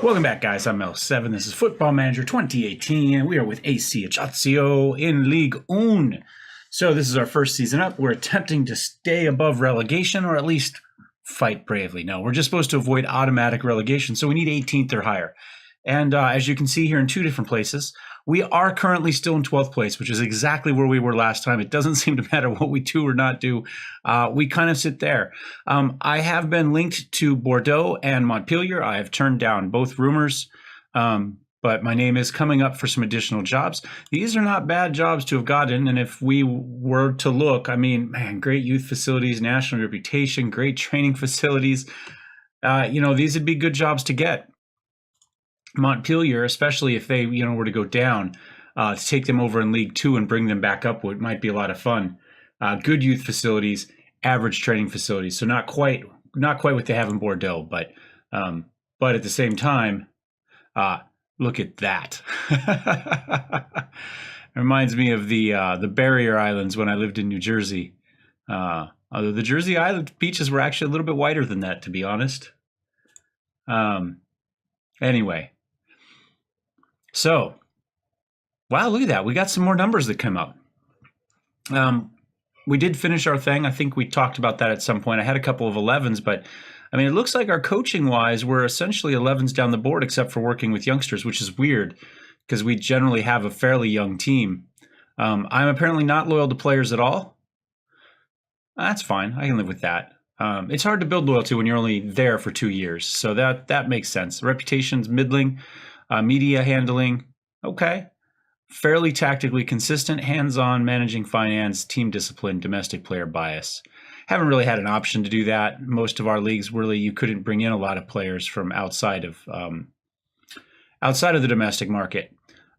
Welcome back, guys. I'm Mellowseven. This is Football Manager 2018, and we are with AC Ajaccio in League One. So this is our first season up. We're attempting to stay above relegation, or at least fight bravely. No, we're just supposed to avoid automatic relegation, so we need 18th or higher. And as you can see here in two different places, we are currently still in 12th place, which is exactly where we were last time. It doesn't seem to matter what we do or not do. We kind of sit there. I have been linked to Bordeaux and Montpellier. I have turned down both rumors, but my name is coming up for some additional jobs. These are not bad jobs to have gotten, and if we were to look, I mean, man, great youth facilities, national reputation, great training facilities. These would be good jobs to get. Montpellier, especially if they were to go down, to take them over in League Two and bring them back up might be a lot of fun. Good youth facilities, average training facilities. So not quite what they have in Bordeaux, but at the same time, look at that. It reminds me of the Barrier Islands when I lived in New Jersey. Although the Jersey Island beaches were actually a little bit whiter than that, to be honest. Anyway. So, wow, look at that. We got some more numbers that come up. We did finish our thing. I think we talked about that at some point. I had a couple of 11s, but I mean, it looks like our coaching-wise, we're essentially 11s down the board, except for working with youngsters, which is weird because we generally have a fairly young team. I'm apparently not loyal to players at all. That's fine. I can live with that. It's hard to build loyalty when you're only there for 2 years, so that makes sense. Reputation's middling. Media handling, okay. Fairly tactically consistent, hands-on, managing finance, team discipline, domestic player bias. Haven't really had an option to do that. Most of our leagues, really, you couldn't bring in a lot of players from outside of the domestic market.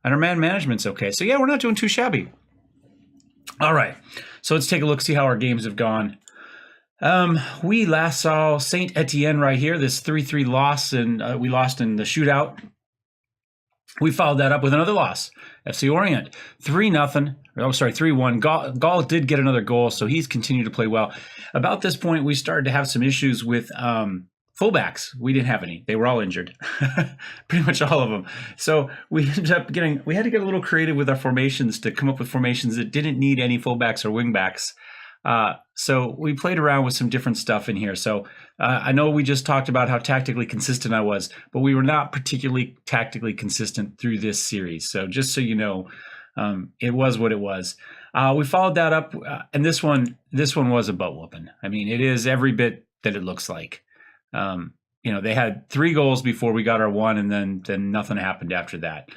And our man management's okay. So yeah, we're not doing too shabby. All right, so let's take a look, see how our games have gone. We last saw Saint Etienne right here, this 3-3 loss, and we lost in the shootout. We followed that up with another loss. FC Orient, 3-1. Gall did get another goal, so he's continued to play well. About this point, we started to have some issues with fullbacks. We didn't have any. They were all injured. Pretty much all of them. So we ended up we had to get a little creative with our formations to come up with formations that didn't need any fullbacks or wingbacks. So we played around with some different stuff in here. So I know we just talked about how tactically consistent I was, but we were not particularly tactically consistent through this series. So just so you know, it was what it was. We followed that up, and this one was a butt whooping. I mean, it is every bit that it looks like. They had 3 goals before we got our one, and then nothing happened after that.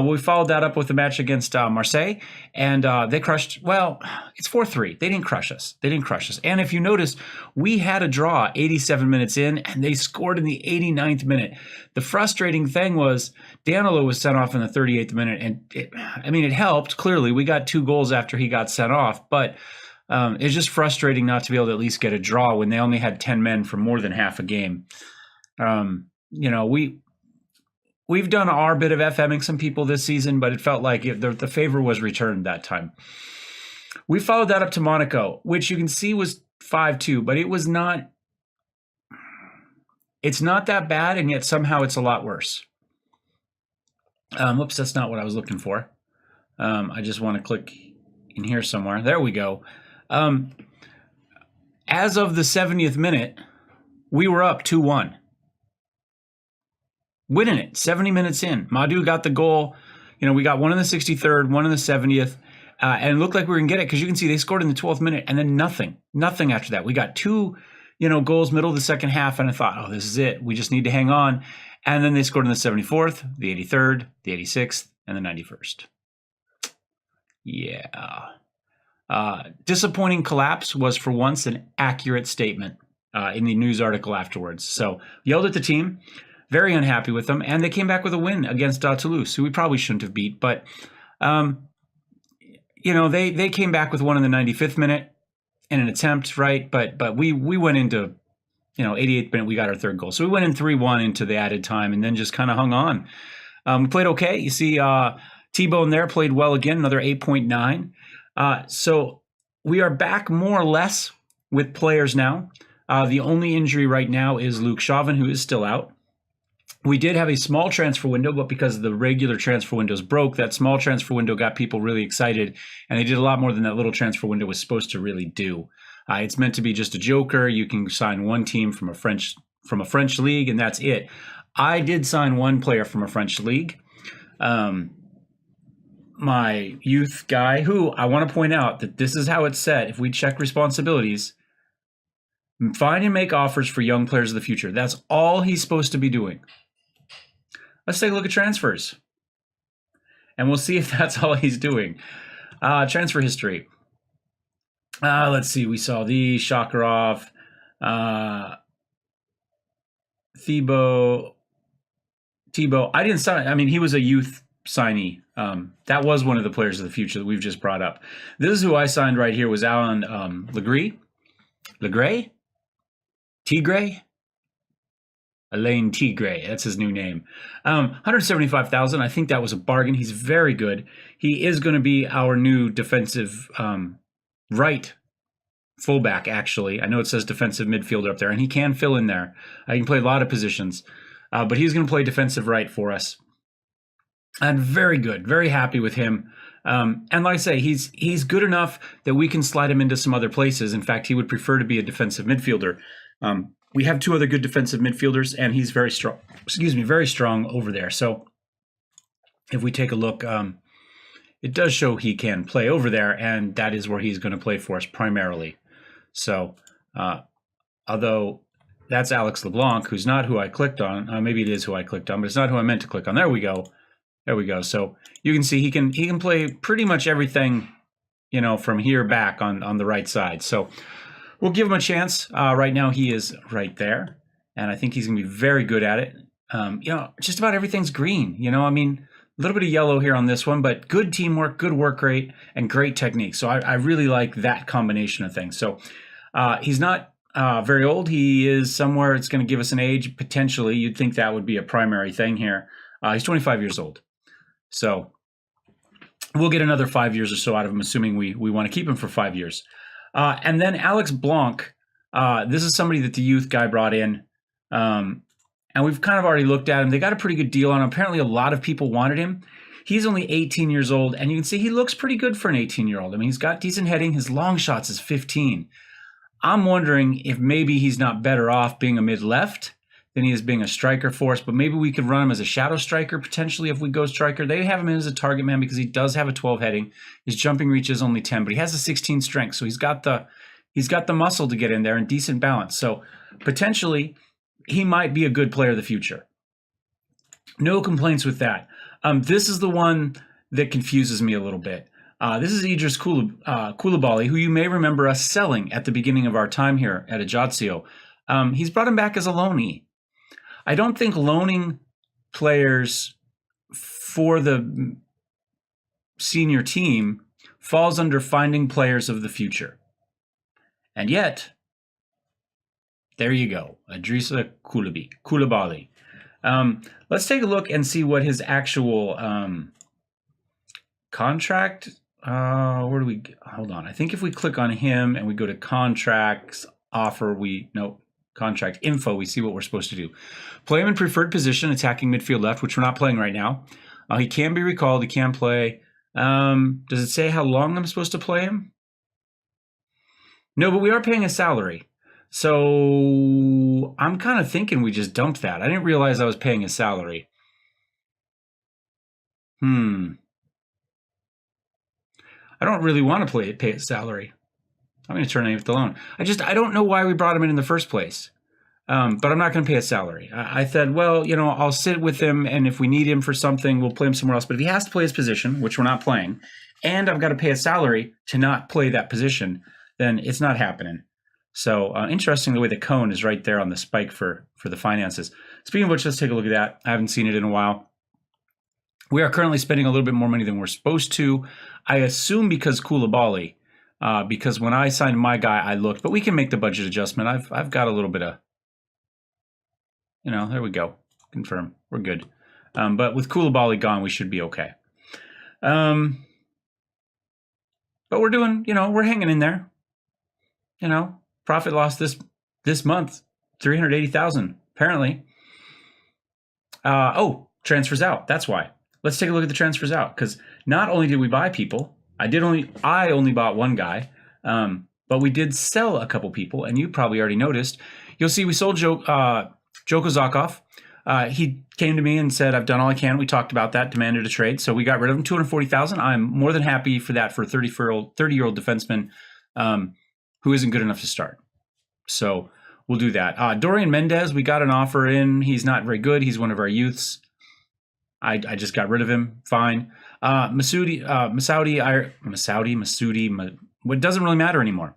We followed that up with the match against Marseille, and they crushed. Well, it's 4-3. They didn't crush us. And if you notice, we had a draw 87 minutes in, and they scored in the 89th minute. The frustrating thing was Danilo was sent off in the 38th minute, and it helped. Clearly, we got 2 goals after he got sent off, but it's just frustrating not to be able to at least get a draw when they only had 10 men for more than half a game. We've done our bit of FMing some people this season, but it felt like the favor was returned that time. We followed that up to Monaco, which you can see was 5-2, but it was not. It's not that bad, and yet somehow it's a lot worse. Whoops, that's not what I was looking for. I just want to click in here somewhere. There we go. As of the 70th minute, we were up 2-1. Winning it, 70 minutes in. Madu got the goal. We got one in the 63rd, one in the 70th, and it looked like we were going to get it because you can see they scored in the 12th minute, and then nothing after that. We got 2, goals middle of the second half, and I thought, oh, this is it. We just need to hang on. And then they scored in the 74th, the 83rd, the 86th, and the 91st. Yeah. Disappointing collapse was for once an accurate statement in the news article afterwards. So yelled at the team. Very unhappy with them, and they came back with a win against Toulouse, who we probably shouldn't have beat. But, they came back with one in the 95th minute in an attempt, right? But we went into, 88th minute, we got our 3rd goal. So we went in 3-1 into the added time and then just kind of hung on. We played okay. You see T-Bone there played well again, another 8.9. So we are back more or less with players now. The only injury right now is Luke Chauvin, who is still out. We did have a small transfer window, but because the regular transfer windows broke, that small transfer window got people really excited, and they did a lot more than that little transfer window was supposed to really do. It's meant to be just a joker. You can sign one team from a French league, and that's it. I did sign one player from a French league. My youth guy, who I want to point out that this is how it's set. If we check responsibilities, find and make offers for young players of the future. That's all he's supposed to be doing. Let's take a look at transfers. And we'll see if that's all he's doing. Transfer history. Let's see. We saw the Shakarov, Thibaut. I didn't sign. I mean, he was a youth signee. That was one of the players of the future that we've just brought up. This is who I signed right here was Alan Legray? Tigray? Alain Tigray, that's his new name. 175,000. I think that was a bargain. He's very good. He is going to be our new defensive right fullback, actually. I know it says defensive midfielder up there, and he can fill in there. He can play a lot of positions, but he's going to play defensive right for us. And very good, very happy with him. And like I say, he's good enough that we can slide him into some other places. In fact, he would prefer to be a defensive midfielder. We have two other good defensive midfielders, and he's very strong. Very strong over there. So if we take a look, it does show he can play over there, and that is where he's going to play for us primarily. So although that's Alex LeBlanc, who's not who I clicked on. Maybe it is who I clicked on, but it's not who I meant to click on. There we go. There we go. So you can see he can play pretty much everything, from here back on the right side. So we'll give him a chance. Right now he is right there, and I think he's going to be very good at it. Just about everything's green. I mean, a little bit of yellow here on this one, but good teamwork, good work rate, and great technique. So I really like that combination of things. So he's not very old. He is somewhere. It's going to give us an age potentially. You'd think that would be a primary thing here. He's 25 years old. So we'll get another 5 years or so out of him, assuming we want to keep him for 5 years. And then Alex Blanc, this is somebody that the youth guy brought in. And we've kind of already looked at him. They got a pretty good deal on him. Apparently a lot of people wanted him. He's only 18 years old, and you can see he looks pretty good for an 18-year-old. I mean, he's got decent heading. His long shots is 15. I'm wondering if maybe he's not better off being a mid-left than he is being a striker for us, but maybe we could run him as a shadow striker potentially if we go striker. They have him in as a target man because he does have a 12 heading. His jumping reach is only 10, but he has a 16 strength, so he's got the muscle to get in there and decent balance. So potentially he might be a good player of the future. No complaints with that. This is the one that confuses me a little bit. This is Idris Koulibaly, who you may remember us selling at the beginning of our time here at Ajaccio. He's brought him back as a loanee. I don't think loaning players for the senior team falls under finding players of the future. And yet, there you go, Idrissa Koulibaly. Let's take a look and see what his actual contract. Where do we? Hold on. I think if we click on him and we go to contracts offer, contract info, we see what we're supposed to do. Play him in preferred position, attacking midfield left, which we're not playing right now. He can be recalled. He can play. Does it say how long I'm supposed to play him? No, but we are paying a salary. So I'm kind of thinking we just dumped that. I didn't realize I was paying a salary. I don't really want to pay a salary. I'm going to turn it the loan. I don't know why we brought him in the first place. But I'm not going to pay a salary. I said, well, I'll sit with him, and if we need him for something, we'll play him somewhere else. But if he has to play his position, which we're not playing, and I've got to pay a salary to not play that position, then it's not happening. So interesting the way the cone is right there on the spike for the finances. Speaking of which, let's take a look at that. I haven't seen it in a while. We are currently spending a little bit more money than we're supposed to. I assume because Koulibaly, because when I signed my guy, I looked, but we can make the budget adjustment. I've got a little bit of, there we go. Confirm. We're good. But with Koulibaly gone, we should be okay. But we're doing, we're hanging in there. Profit loss this month, 380,000 apparently. Oh, transfers out. That's why. Let's take a look at the transfers out, because not only did we buy people, I only bought one guy, but we did sell a couple people, and you probably already noticed. You'll see we sold Joko Zakov. He came to me and said, I've done all I can. We talked about that, demanded a trade. So we got rid of him, $240,000. I'm more than happy for that for a 30-year-old defenseman who isn't good enough to start. So we'll do that. Dorian Mendez, we got an offer in. He's not very good. He's one of our youths. I just got rid of him. Fine. Masudi, it doesn't really matter anymore.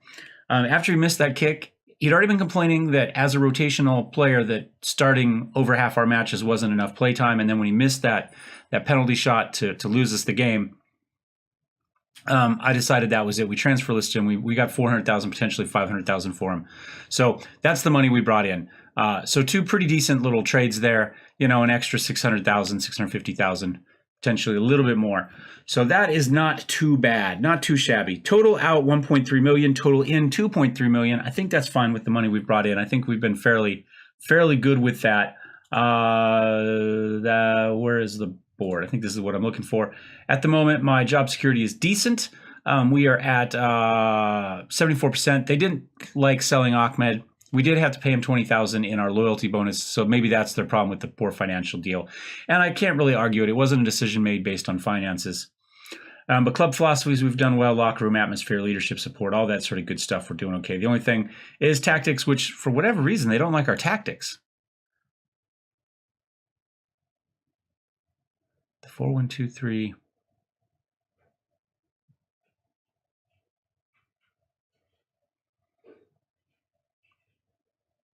After he missed that kick, he'd already been complaining that as a rotational player that starting over half our matches wasn't enough play time. And then when he missed that penalty shot to lose us the game, I decided that was it. We transfer listed him. We got $400,000, potentially $500,000 for him. So that's the money we brought in. So two pretty decent little trades there, an extra $600,000, $650,000, potentially a little bit more. So that is not too bad, not too shabby. Total out 1.3 million, total in 2.3 million. I think that's fine with the money we've brought in. I think we've been fairly good with that. Where is the board? I think this is what I'm looking for. At the moment, my job security is decent. We are at 74%. They didn't like selling Ahmed. We did have to pay him $20,000 in our loyalty bonus, so maybe that's their problem with the poor financial deal. And I can't really argue it. It wasn't a decision made based on finances. But club philosophies, we've done well. Locker room atmosphere, leadership support, all that sort of good stuff. We're doing okay. The only thing is tactics, which for whatever reason, they don't like our tactics. The 4-1-2-3.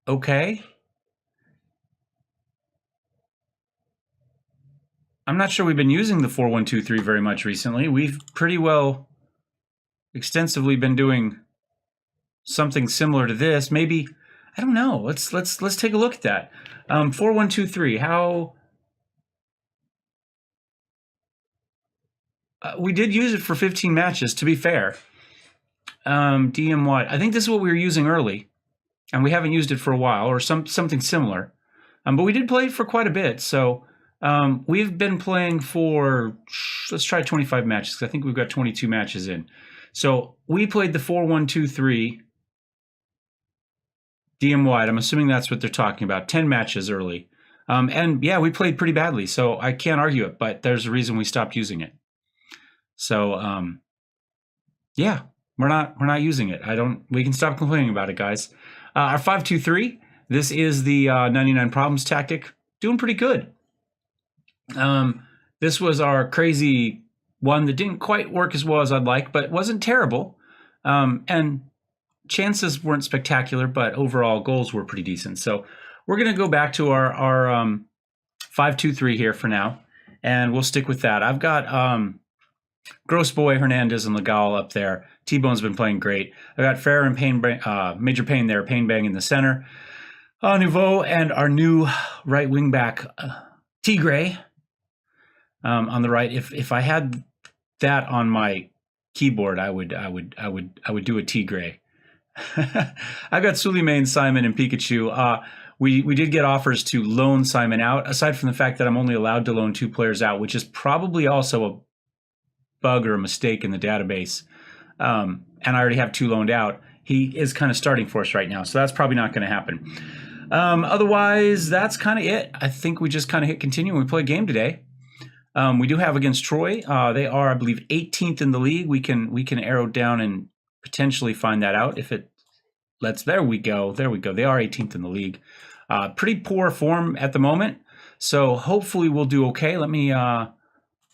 Okay. I'm not sure we've been using the 4-1-2-3 very much recently. We've pretty well extensively been doing something similar to this. Maybe, I don't know. Let's take a look at that. 4-1-2-3. How we did use it for 15 matches, to be fair. DMY. I think this is what we were using early, and we haven't used it for a while, or something similar. But we did play it for quite a bit, so we've been playing for, let's try 25 matches, because I think we've got 22 matches in. So we played the 4-1-2-3 DM wide. I'm assuming that's what they're talking about. 10 matches early. And yeah, we played pretty badly, so I can't argue it, but there's a reason we stopped using it. So yeah, we're not using it. We can stop complaining about it, guys. Our 5-2-3, this is the 99 problems tactic. Doing pretty good. This was our crazy one that didn't quite work as well as I'd like, but wasn't terrible. And chances weren't spectacular, but overall goals were pretty decent. So we're going to go back to our 5-2-3 here for now, and we'll stick with that. I've got Gross Boy, Hernandez, and Legal up there. T-Bone's been playing great. I got Ferrer and Major Payne there, Payne Bang in the center. Nouveau and our new right wing back, Tigre, on the right. If I had that on my keyboard, I would do a Tigre. I got Suleiman, Simon, and Pikachu. We did get offers to loan Simon out, aside from the fact that I'm only allowed to loan 2 players out, which is probably also a bug or a mistake in the database. And I already have 2 loaned out. He is kind of starting for us right now, so that's probably not going to happen. Otherwise, that's kind of it. I think we just kind of hit continue when we play a game today. We do have against Troy. They are, I believe, 18th in the league. We can arrow down and potentially find that out if it lets. There we go. They are 18th in the league. Pretty poor form at the moment, so hopefully we'll do okay. Let me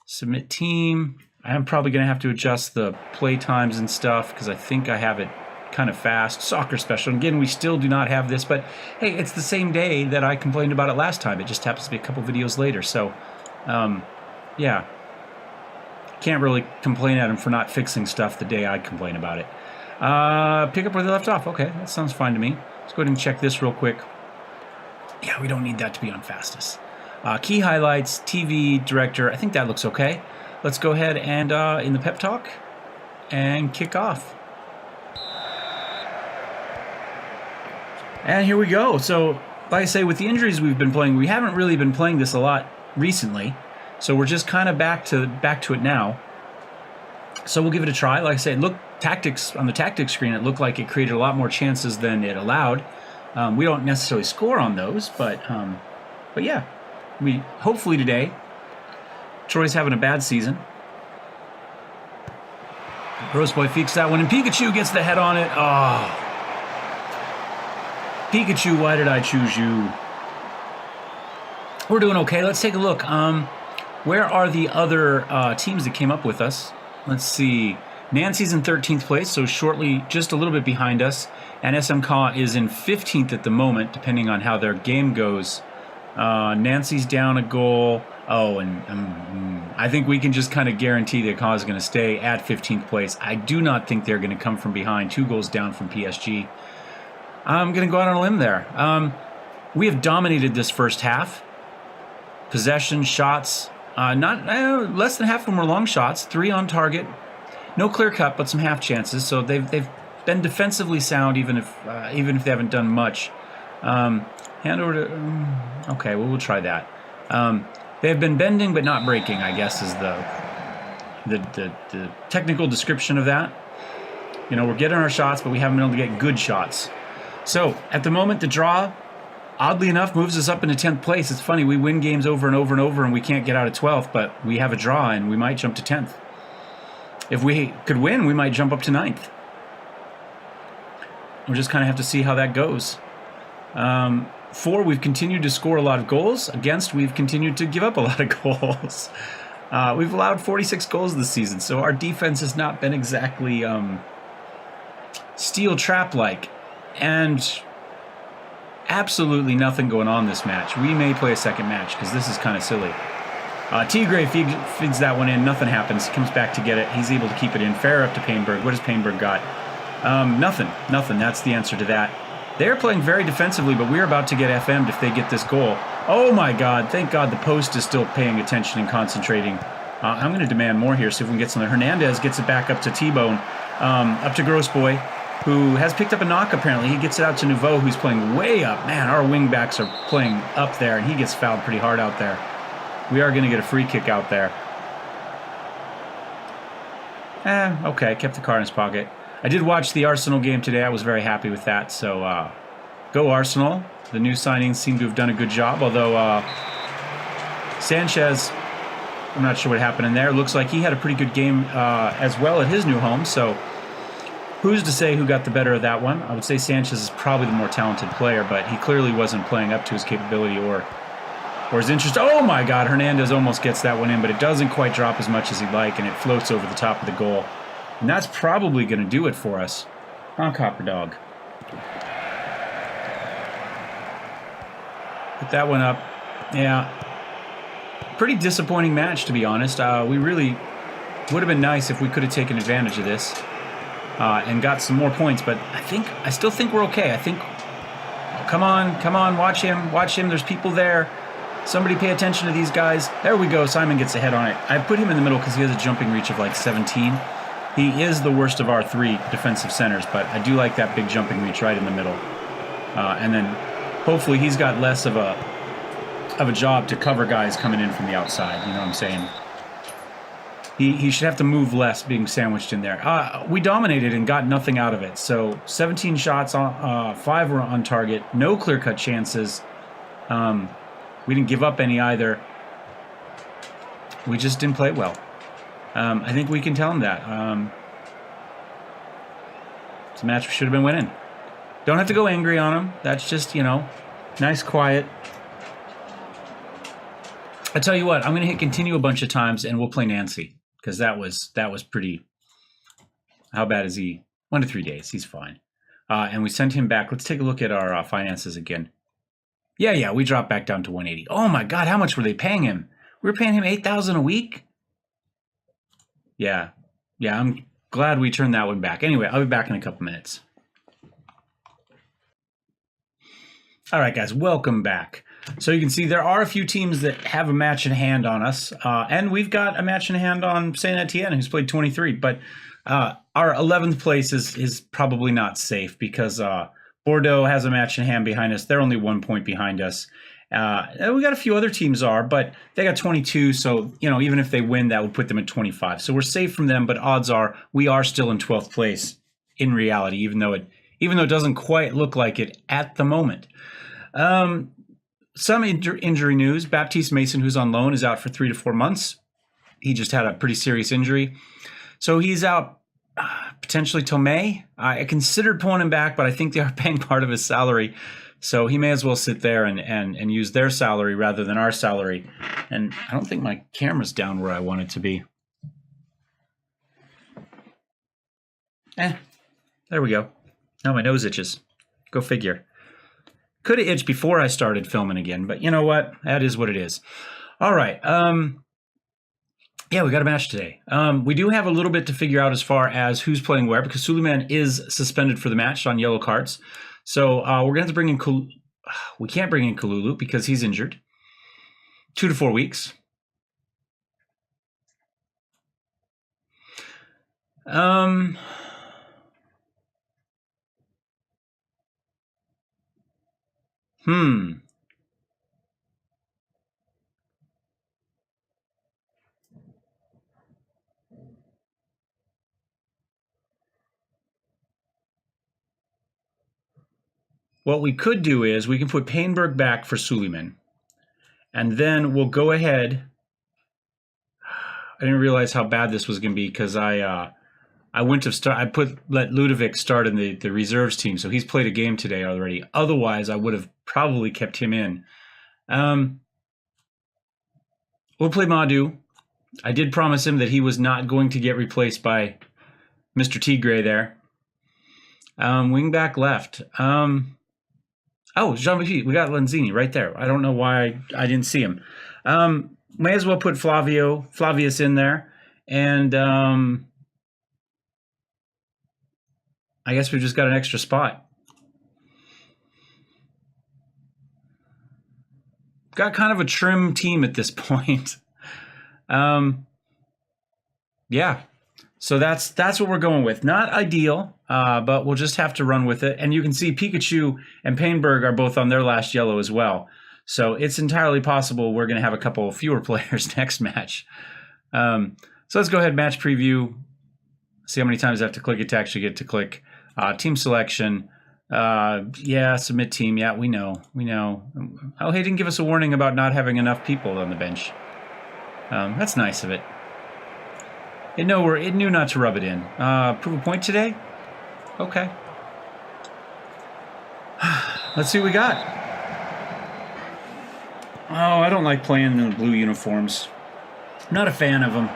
submit team. I'm probably going to have to adjust the play times and stuff because I think I have it kind of fast. Soccer special. Again, we still do not have this, but hey, it's the same day that I complained about it last time. It just happens to be a couple videos later. So, yeah. Can't really complain at him for not fixing stuff the day I complain about it. Pick up where they left off. Okay, that sounds fine to me. Let's go ahead and check this real quick. Yeah, we don't need that to be on fastest. Key highlights, TV, director. I think that looks okay. Let's go ahead and, in the pep talk, and kick off. And here we go. So like I say, with the injuries we've been playing, we haven't really been playing this a lot recently. So we're just kind of back to it now. So we'll give it a try. Like I said, look, tactics on the tactics screen, it looked like it created a lot more chances than it allowed. We don't necessarily score on those, but yeah, we hopefully today. Troy's having a bad season. Gross Boy feeks that one, and Pikachu gets the head on it. Oh, Pikachu, why did I choose you? We're doing okay. Let's take a look. Where are the other teams that came up with us? Let's see. Nancy's in 13th place, so shortly, just a little bit behind us. And SMK is in 15th at the moment, depending on how their game goes. Nancy's down a goal. Oh, and I think we can just kind of guarantee that Ka is going to stay at 15th place. I do not think they're going to come from behind. 2 goals down from PSG. I'm going to go out on a limb there. We have dominated this first half. Possession, shots, less than half of them were long shots. 3 on target. No clear cut, but some half chances. So they've been defensively sound, even if they haven't done much. Hand over to. Okay, well, we'll try that. They have been bending but not breaking, I guess, is the technical description of that. You know, we're getting our shots, but we haven't been able to get good shots. So at the moment, the draw, oddly enough, moves us up into 10th place. It's funny, we win games over and over and over, and we can't get out of 12th, but we have a draw, and we might jump to 10th. If we could win, we might jump up to 9th. We'll just kind of have to see how that goes. 4, we've continued to score a lot of goals. Against, we've continued to give up a lot of goals. We've allowed 46 goals this season, so our defense has not been exactly steel trap-like. And absolutely nothing going on this match. We may play a second match, because this is kind of silly. Tigray feeds that one in. Nothing happens. He comes back to get it. He's able to keep it in. Fair up to Painberg. What has Painberg got? Nothing. That's the answer to that. They're playing very defensively, but we're about to get FM'd if they get this goal. Oh my God. Thank God the post is still paying attention and concentrating. I'm going to demand more here, see if we can get something. Hernandez gets it back up to T-Bone. Up to Gross Boy, who has picked up a knock apparently. He gets it out to Nouveau, who's playing way up. Man, our wingbacks are playing up there, and he gets fouled pretty hard out there. We are going to get a free kick out there. Okay, kept the card in his pocket. I did watch the Arsenal game today. I was very happy with that. So, go Arsenal. The new signings seem to have done a good job. Although, Sanchez, I'm not sure what happened in there. Looks like he had a pretty good game as well at his new home. So, who's to say who got the better of that one? I would say Sanchez is probably the more talented player, but he clearly wasn't playing up to his capability or his interest. Oh my God, Hernandez almost gets that one in, but it doesn't quite drop as much as he'd like, and it floats over the top of the goal. And that's probably going to do it for us. Huh, Copper Dog? Put that one up. Yeah. Pretty disappointing match, to be honest. We really would have been nice if we could have taken advantage of this and got some more points, but I still think we're okay. I think, come on, watch him. There's people there. Somebody pay attention to these guys. There we go. Simon gets a head on it. I put him in the middle because he has a jumping reach of like 17. He is the worst of our 3 defensive centers, but I do like that big jumping reach right in the middle. And then hopefully he's got less of a job to cover guys coming in from the outside. You know what I'm saying? He should have to move less being sandwiched in there. We dominated and got nothing out of it. So 17 shots, 5 were on target. No clear-cut chances. We didn't give up any either. We just didn't play well. I think we can tell him that. It's a match we should have been winning. Don't have to go angry on him. That's just, nice, quiet. I tell you what, I'm going to hit continue a bunch of times, and we'll play Nancy. Because that was pretty... How bad is he? 1 to 3 days. He's fine. And we sent him back. Let's take a look at our finances again. Yeah, we dropped back down to 180. Oh my God, how much were they paying him? We were paying him $8,000 a week? Yeah, I'm glad we turned that one back. Anyway, I'll be back in a couple minutes. All right, guys, welcome back. So you can see there are a few teams that have a match in hand on us, and we've got a match in hand on Saint Etienne, who's played 23. But our 11th place is probably not safe because Bordeaux has a match in hand behind us. They're only 1 point behind us. We got a few other teams but they got 22. So, even if they win, that would put them at 25. So we're safe from them, but odds are we are still in 12th place in reality, even though it doesn't quite look like it at the moment. Some injury news. Baptiste Mason, who's on loan, is out for 3 to 4 months. He just had a pretty serious injury. So he's out potentially till May. I considered pulling him back, but I think they are paying part of his salary. So he may as well sit there and use their salary rather than our salary. And I don't think my camera's down where I want it to be. There we go. Now my nose itches. Go figure. Could have itched before I started filming again, but you know what? That is what it is. All right. Yeah, we got a match today. We do have a little bit to figure out as far as who's playing where, because Suleiman is suspended for the match on yellow cards. So we're going to have to bring in we can't bring in Kalulu because he's injured. 2 to 4 weeks. What we could do is we can put Painberg back for Suleiman. And then we'll go ahead. I didn't realize how bad this was going to be because I wouldn't have let Ludovic start in the reserves team. So he's played a game today already. Otherwise, I would have probably kept him in. We'll play Madu. I did promise him that he was not going to get replaced by Mr. Tigre there. Wing back left. Jean-Baptiste. We got Lanzini right there. I don't know why I didn't see him. May as well put Flavius in there. And I guess we've just got an extra spot. Got kind of a trim team at this point. Yeah. So that's what we're going with. Not ideal, but we'll just have to run with it. And you can see Pikachu and Painberg are both on their last yellow as well. So it's entirely possible we're going to have a couple fewer players next match. So let's go ahead, match preview. See how many times I have to click it to actually get to click. Team selection. Yeah, submit team. Yeah, we know. Oh, he didn't give us a warning about not having enough people on the bench. That's nice of it. It knew not to rub it in. Prove a point today? Okay. Let's see what we got. Oh, I don't like playing in the blue uniforms. I'm not a fan of them.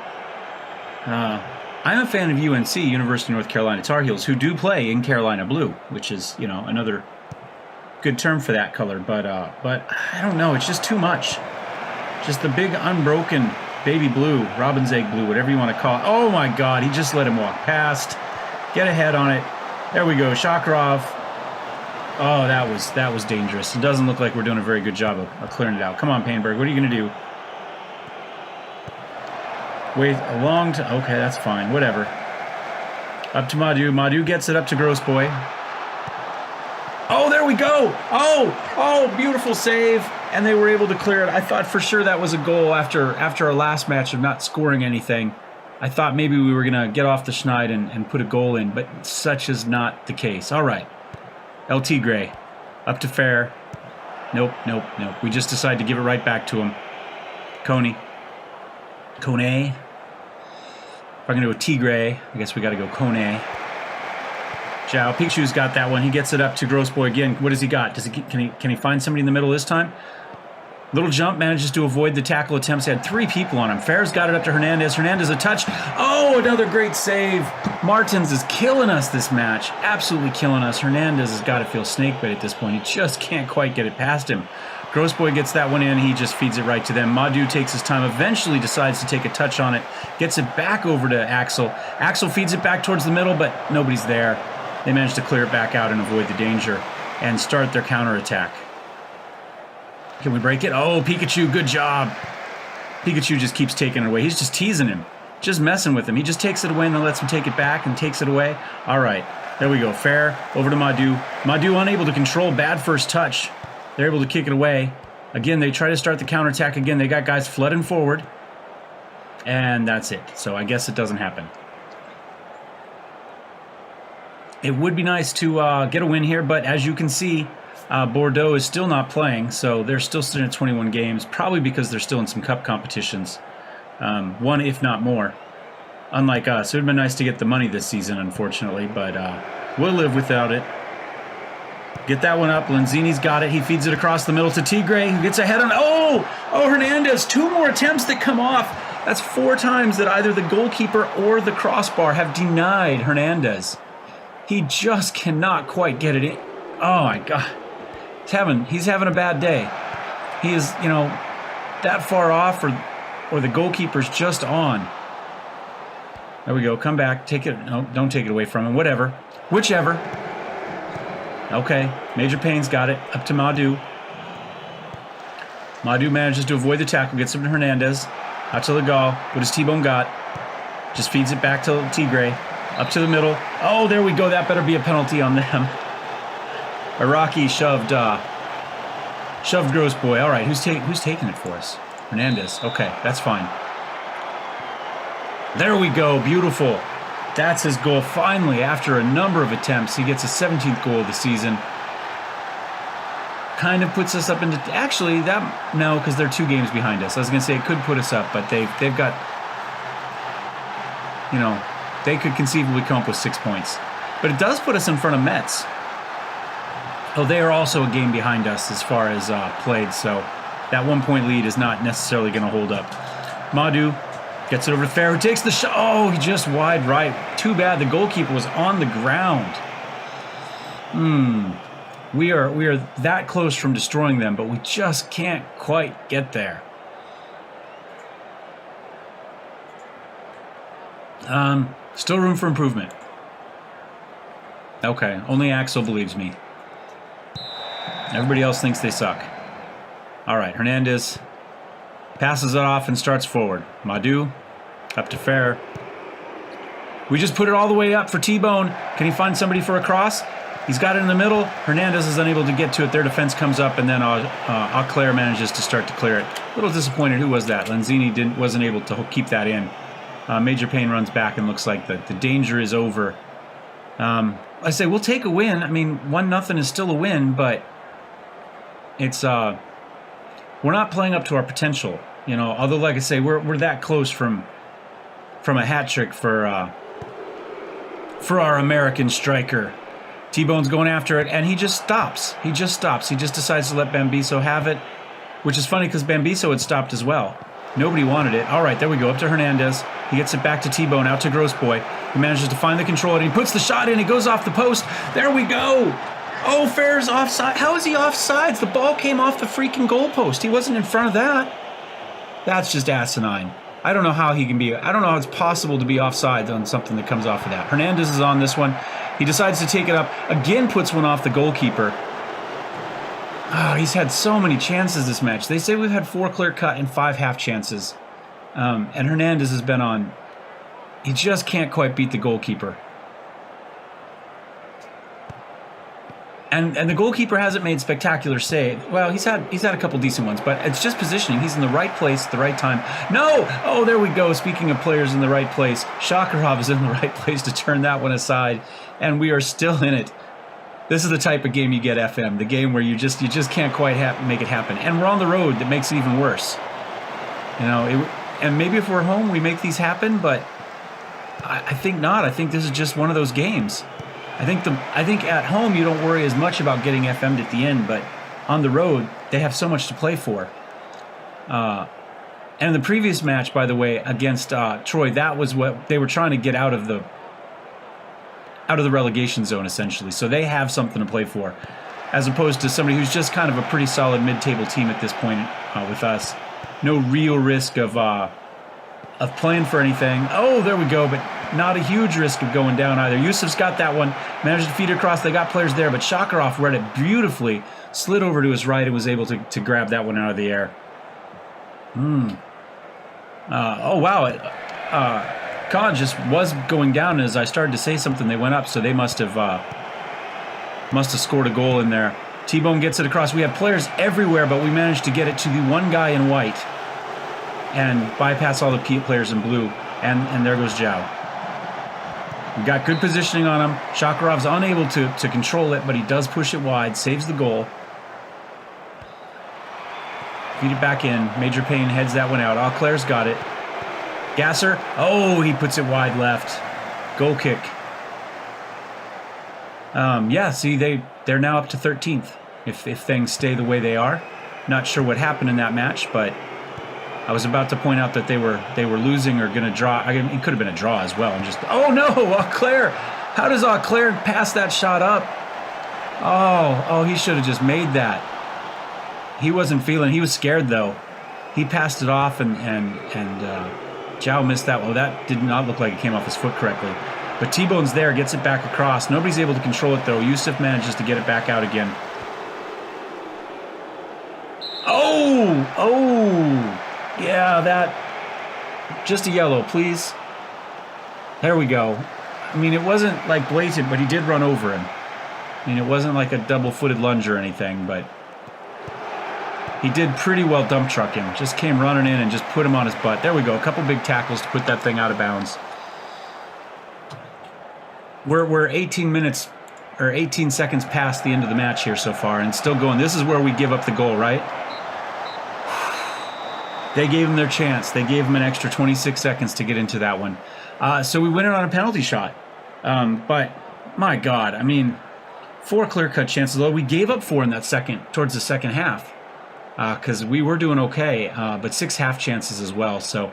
I'm a fan of UNC, University of North Carolina Tar Heels, who do play in Carolina blue, which is, another good term for that color. But I don't know. It's just too much. Just the big unbroken baby blue, robin's egg blue, whatever you want to call it. Oh my God, he just let him walk past. Get ahead on it. There we go, Shakarov. Oh, that was dangerous. It doesn't look like we're doing a very good job of clearing it out. Come on, Painberg, what are you going to do? Wait a long time. Okay, that's fine. Whatever. Up to Madu. Madu gets it up to Gross Boy. Oh, there we go. Oh, beautiful save. And they were able to clear it. I thought for sure that was a goal after our last match of not scoring anything. I thought maybe we were going to get off the schneid and put a goal in, but such is not the case. All right. El Tigre. Up to Fair. Nope. We just decided to give it right back to him. Kone. If I'm going to go Tigre, I guess we got to go Kone. Zhao. Pikachu's got that one. He gets it up to Gross Boy again. What does he got? Can he find somebody in the middle this time? Little jump, manages to avoid the tackle attempts. He had 3 people on him. Fair's got it up to Hernandez. Hernandez a touch. Oh, another great save. Martins is killing us this match. Absolutely killing us. Hernandez has got to feel snakebit at this point. He just can't quite get it past him. Gross Boy gets that one in. He just feeds it right to them. Madu takes his time. Eventually decides to take a touch on it. Gets it back over to Axel. Axel feeds it back towards the middle, but nobody's there. They manage to clear it back out and avoid the danger and start their counterattack. Can we break it? Oh, Pikachu, good job. Pikachu just keeps taking it away. He's just teasing him, just messing with him. He just takes it away and then lets him take it back and takes it away. All right. There we go. Fair over to Madu. Madu unable to control. Bad first touch. They're able to kick it away. Again, they try to start the counterattack again. They got guys flooding forward. And that's it. So I guess it doesn't happen. It would be nice to get a win here, but as you can see, Bordeaux is still not playing, so they're still sitting at 21 games, probably because they're still in some cup competitions. One, if not more. Unlike us, it would have been nice to get the money this season, unfortunately, but we'll live without it. Get that one up. Lanzini's got it. He feeds it across the middle to Tigre, who gets ahead on... Oh, Hernandez. 2 more attempts that come off. That's 4 times that either the goalkeeper or the crossbar have denied Hernandez. He just cannot quite get it in. Oh, my God. He's having a bad day. He is, that far off, or the goalkeeper's just on. There we go. Come back. Take it. No, don't take it away from him. Whatever. Whichever. Okay. Major Payne's got it. Up to Madu. Madu manages to avoid the tackle. Gets him to Hernandez. Out to Legal. What does T-Bone got? Just feeds it back to Tigre. Up to the middle. Oh, there we go. That better be a penalty on them. Iraqi shoved Gross Boy. All right, who's taking it for us? Hernandez. Okay, that's fine. There we go. Beautiful. That's his goal. Finally, after a number of attempts, he gets his 17th goal of the season. Kind of puts us up into... Actually, no, because they're 2 games behind us. I was going to say it could put us up, but they've got... They could conceivably come up with 6 points. But it does put us in front of Metz. Oh, they are also a game behind us as far as played, so that 1-point lead is not necessarily going to hold up. Madu gets it over to Fair, who takes the shot. Oh, he just wide right. Too bad the goalkeeper was on the ground. We are that close from destroying them, but we just can't quite get there. Still room for improvement. Okay, only Axel believes me. Everybody else thinks they suck. All right, Hernandez passes it off and starts forward. Madu, up to Fair. We just put it all the way up for T-Bone. Can he find somebody for a cross? He's got it in the middle. Hernandez is unable to get to it. Their defense comes up, and then Auclair manages to start to clear it. A little disappointed. Who was that? Lanzini wasn't able to keep that in. Major Payne runs back and looks like the danger is over. I say we'll take a win. I mean, 1-0 is still a win, but it's we're not playing up to our potential. Although, like I say, we're that close from a hat trick for our American striker. T-Bone's going after it, and he just stops. He just decides to let Bambiso have it, which is funny because Bambiso had stopped as well. Nobody wanted it. All right, there we go. Up to Hernandez. He gets it back to T-Bone, out to Grossboy. He manages to find the control, and he puts the shot in. He goes off the post. There we go. Oh, Fair's offside. How is he offsides? The ball came off the freaking goalpost. He wasn't in front of that. That's just asinine. I don't know how he can be. I don't know how it's possible to be offside on something that comes off of that. Hernandez is on this one. He decides to take it up. Again, puts one off the goalkeeper. Oh, he's had so many chances this match. They say we've had 4 clear cut and 5 half chances. And Hernandez has been on. He just can't quite beat the goalkeeper. And the goalkeeper hasn't made spectacular save. Well, he's had a couple decent ones, but it's just positioning. He's in the right place at the right time. No! Oh, there we go. Speaking of players in the right place, Shakarov is in the right place to turn that one aside, and we are still in it. This is the type of game you get, FM. The game where you just can't quite make it happen. And we're on the road. That makes it even worse. And maybe if we're home, we make these happen, but I think not. I think this is just one of those games. I think at home you don't worry as much about getting FM'd at the end, but on the road they have so much to play for. And in the previous match, by the way, against Troy, that was what they were trying to get out of the relegation zone, essentially. So they have something to play for, as opposed to somebody who's just kind of a pretty solid mid-table team at this point with us. No real risk of playing for anything. Oh, there we go, but not a huge risk of going down either. Yusuf's got that one, managed to feed it across. They got players there, but Shakarov read it beautifully, slid over to his right, and was able to grab that one out of the air. Oh, wow. Con just was going down, and as I started to say something, they went up, so they must have scored a goal in there. T-Bone gets it across. We have players everywhere, but we managed to get it to the one guy in white and bypass all the players in blue, and there goes Zhao. We got good positioning on him. Shakarov's unable to control it, but he does push it wide, saves the goal. Feed it back in. Major Payne heads that one out. Auclair's got it. Gasser. Oh, he puts it wide left. Goal kick. Yeah, see, they're now up to 13th if things stay the way they are. Not sure what happened in that match, but I was about to point out that they were losing or going to draw. It could have been a draw as well. And just, oh no, Auclair. How does Auclair pass that shot up? Oh, he should have just made that. He wasn't feeling. He was scared though. He passed it off, and Zhao missed that. Well, that did not look like it came off his foot correctly. But T-Bone's there, gets it back across. Nobody's able to control it though. Yusuf manages to get it back out again. Oh, yeah, that. Just a yellow, please. There we go. I mean, it wasn't like blatant, but he did run over him. I mean, it wasn't like a double-footed lunge or anything, but he did pretty well dump truck him. Just came running in and just put him on his butt. There we go. A couple big tackles to put that thing out of bounds. We're 18 minutes or 18 seconds past the end of the match here so far, and still going. This is where we give up the goal, right? They gave him their chance. They gave him an extra 26 seconds to get into that one. So we win it on a penalty shot. But my God, I mean, 4 clear-cut chances. Although we gave up 4 in that towards the second half, because we were doing okay. But 6 half chances as well. So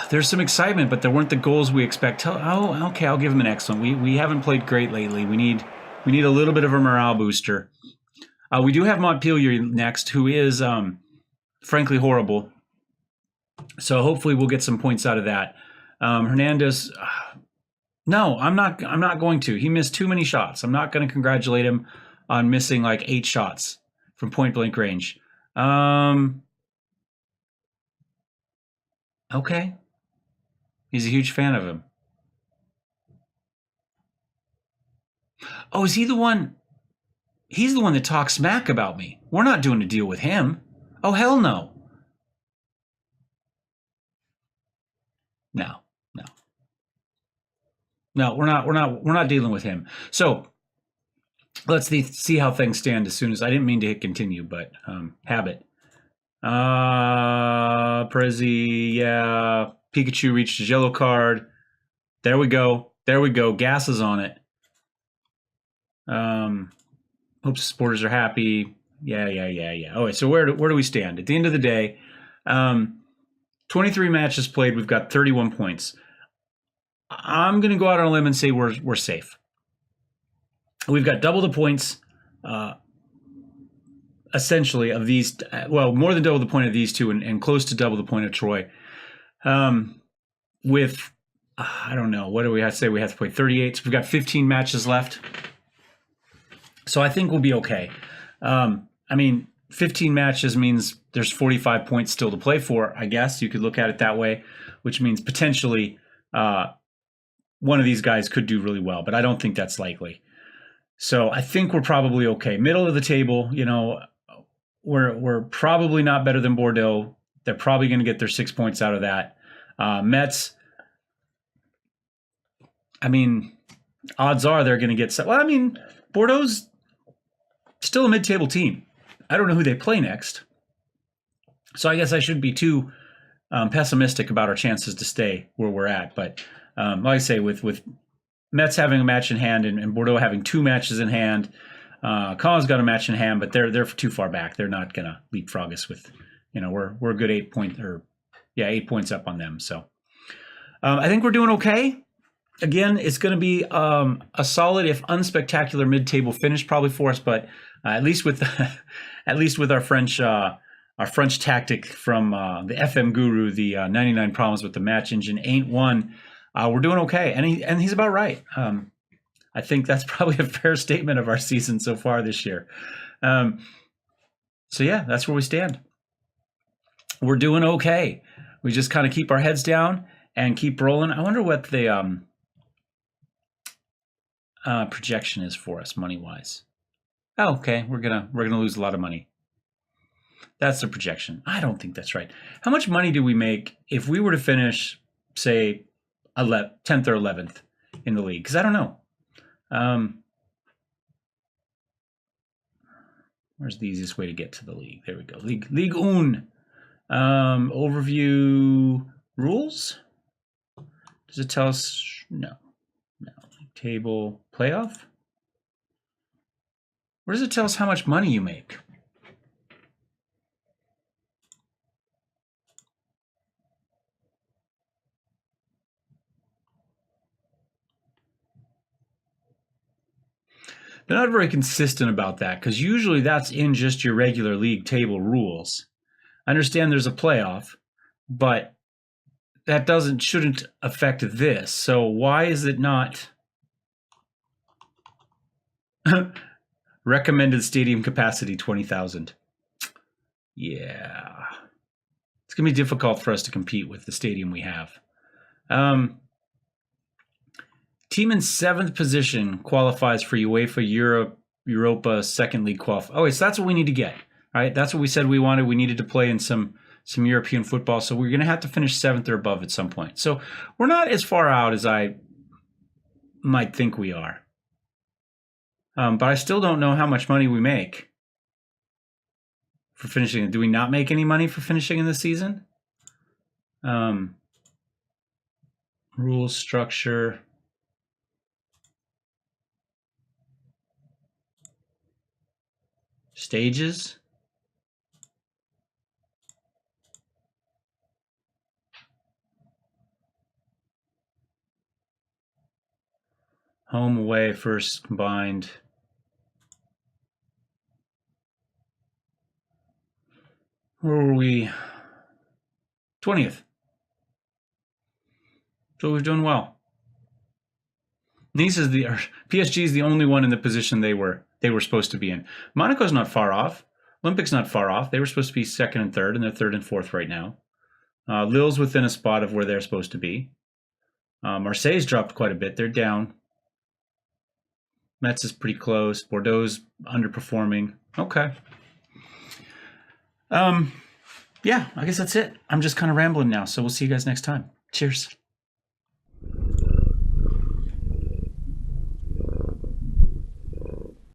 there's some excitement, but there weren't the goals we expect. Oh, okay, I'll give him an excellent. We haven't played great lately. We need a little bit of a morale booster. We do have Montpellier next, who is frankly horrible. So hopefully we'll get some points out of that. Hernandez, no, I'm not going to. He missed too many shots. I'm not going to congratulate him on missing like 8 shots from point blank range. Okay. He's a huge fan of him. Oh, is he the one? He's the one that talks smack about me. We're not doing a deal with him. Oh, hell no. No, we're not dealing with him. So let's see how things stand as soon as. I didn't mean to hit continue, but habit. Prezi, yeah. Pikachu reached his yellow card. There we go. Gas is on it. Hope supporters are happy. Yeah. All right, so where do we stand? At the end of the day, 23 matches played. We've got 31 points. I'm going to go out on a limb and say we're safe. We've got double the points, essentially, of these. Well, more than double the point of these two, and close to double the point of Troy. With I don't know, what do we have to say? We have to play 38. So we've got 15 matches left. So I think we'll be okay. I mean, 15 matches means there's 45 points still to play for, I guess. You could look at it that way, which means potentially one of these guys could do really well, but I don't think that's likely. So I think we're probably okay. Middle of the table, you know, we're probably not better than Bordeaux. They're probably going to get their 6 points out of that. Mets, I mean, odds are they're going to get... Well, I mean, Bordeaux's still a mid-table team. I don't know who they play next. So I guess I shouldn't be too pessimistic about our chances to stay where we're at. But like I say, with Mets having a match in hand and Bordeaux having 2 matches in hand, Caen's got a match in hand, but they're too far back. They're not going to leapfrog us with, you know, we're a good 8 points up on them. So I think we're doing okay. Again, it's going to be a solid, if unspectacular, mid-table finish probably for us. But at least with our French tactic from the FM guru, the 99 Problems with the Match Engine ain't one. We're doing okay, and he's about right. I think that's probably a fair statement of our season so far this year. So yeah, that's where we stand. We're doing okay. We just kind of keep our heads down and keep rolling. I wonder what the projection is for us money-wise. Oh, okay, we're gonna lose a lot of money. That's the projection. I don't think that's right. How much money do we make if we were to finish, say, 10th or 11th in the league? Because I don't know. Where's the easiest way to get to the league? There we go. League Un. Overview rules. Does it tell us? No. Table playoff. Where does it tell us how much money you make? They're not very consistent about that because usually that's in just your regular league table rules. I understand there's a playoff, but that shouldn't affect this. So why is it not recommended stadium capacity 20,000? Yeah, it's gonna be difficult for us to compete with the stadium we have. Team in 7th position qualifies for UEFA Europa Second League qualify. Oh, so that's what we need to get. All right, that's what we said we wanted. We needed to play in some European football, so we're going to have to finish 7th or above at some point. So we're not as far out as I might think we are. But I still don't know how much money we make for finishing. Do we not make any money for finishing in the season? Rules, structure. Stages. Home, away, first combined. Where were we? 20th. So we're doing well. PSG is the only one in the position they were supposed to be in. Monaco's not far off. Olympic's not far off. They were supposed to be 2nd and 3rd, and they're 3rd and 4th right now. Lille's within a spot of where they're supposed to be. Marseille's dropped quite a bit. They're down. Metz is pretty close. Bordeaux's underperforming. Okay. Yeah, I guess that's it. I'm just kind of rambling now, so we'll see you guys next time. Cheers.